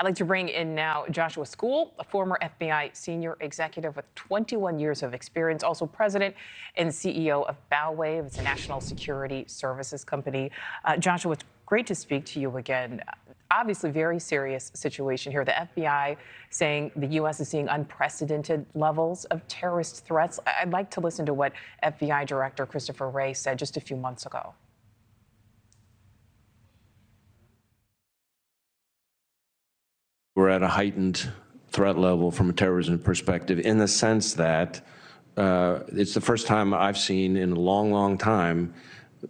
I'd like to bring in now Joshua Skule, a former FBI senior executive with 21 years of experience, also president and CEO of Bowwave. It's a national security services company. Joshua, it's great to speak to you again. Obviously, very serious situation here. The FBI saying the U.S. is seeing unprecedented levels of terrorist threats. I'd like to listen to what FBI Director Christopher Wray said just a few months ago. We're at a heightened threat level from a terrorism perspective in the sense that it's the first time I've seen in a long, long time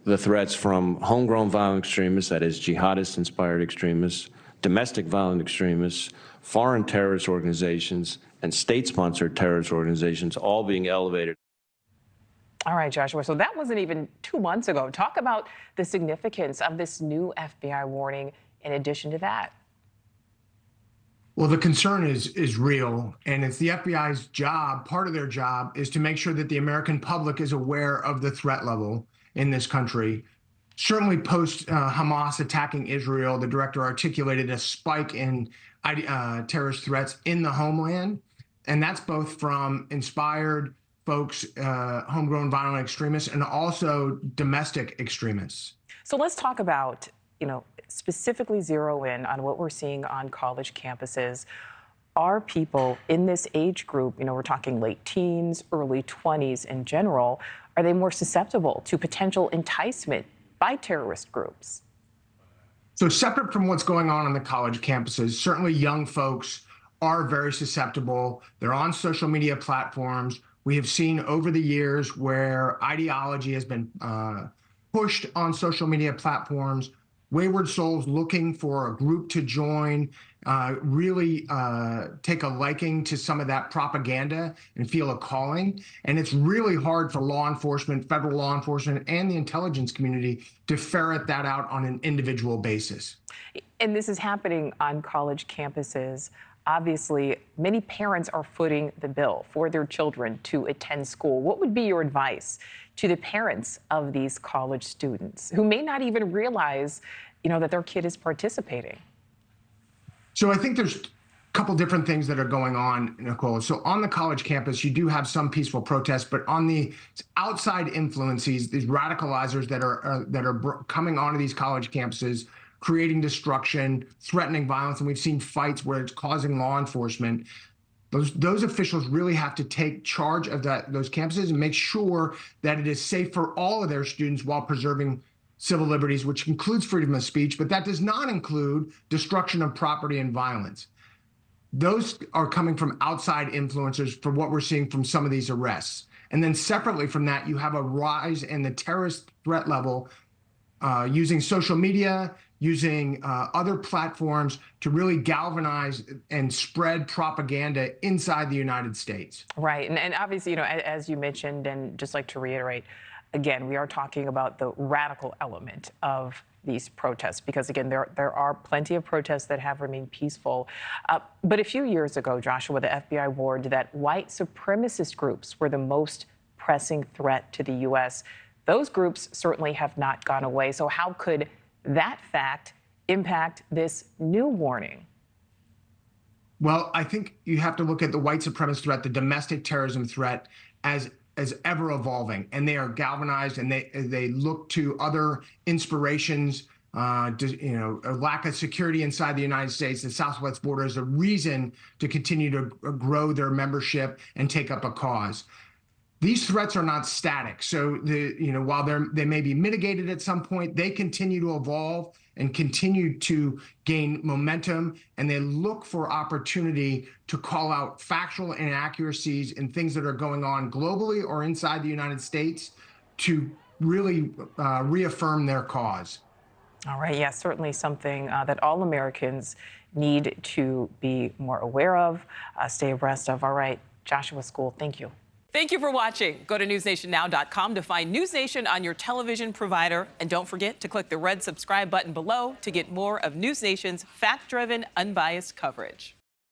the threats from homegrown violent extremists, that is jihadist-inspired extremists, domestic violent extremists, foreign terrorist organizations, and state-sponsored terrorist organizations all being elevated. All right, Joshua, so that wasn't even 2 months ago. Talk about the significance of this new FBI warning in addition to that. Well, the concern is real, and it's the FBI's job. Part of their job is to make sure that the American public is aware of the threat level in this country. Certainly post Hamas attacking Israel, the director articulated a spike in terrorist threats in the homeland. And that's both from inspired folks, homegrown violent extremists, and also domestic extremists. So let's talk about, specifically zero in on what we're seeing on college campuses. Are people in this age group, we're talking late teens, early 20s in general, are they more susceptible to potential enticement by terrorist groups? So separate from what's going on the college campuses, certainly young folks are very susceptible. They're on social media platforms. We have seen over the years where ideology has been pushed on social media platforms, wayward souls looking for a group to join, really take a liking to some of that propaganda and feel a calling. And it's really hard for law enforcement, federal law enforcement, and the intelligence community to ferret that out on an individual basis. And this is happening on college campuses. Obviously, many parents are footing the bill for their children to attend school. What would be your advice to the parents of these college students who may not even realize, that their kid is participating? So I think there's a couple different things that are going on, Nichole. So on the college campus, you do have some peaceful protests, but on the outside influences, these radicalizers that are coming onto these college campuses, creating destruction, threatening violence, and we've seen fights where it's causing law enforcement. Those officials really have to take charge of those campuses and make sure that it is safe for all of their students while preserving civil liberties, which includes freedom of speech, but that does not include destruction of property and violence. Those are coming from outside influencers for what we're seeing from some of these arrests. And then separately from that, you have a rise in the terrorist threat level using social media, using other platforms to really galvanize and spread propaganda inside the United States. Right. And obviously, as you mentioned, and just like to reiterate, again, we are talking about the radical element of these protests, because, again, there are plenty of protests that have remained peaceful. But a few years ago, Joshua, the FBI warned that white supremacist groups were the most pressing threat to the U.S. Those groups certainly have not gone away. So how could that fact impact this new warning? Well, I think you have to look at the white supremacist threat, the domestic terrorism threat, as ever evolving, and they are galvanized, and they look to other inspirations. A lack of security inside the United States, the Southwest border, is a reason to continue to grow their membership and take up a cause. These threats are not static. So while they may be mitigated at some point, they continue to evolve and continue to gain momentum, and they look for opportunity to call out factual inaccuracies and things that are going on globally or inside the United States to really reaffirm their cause. All right. Yeah, certainly something that all Americans need to be more aware of, stay abreast of. All right, Joshua Skule, thank you. Thank you for watching. Go to newsnationnow.com to find NewsNation on your television provider. And don't forget to click the red subscribe button below to get more of NewsNation's fact-driven, unbiased coverage.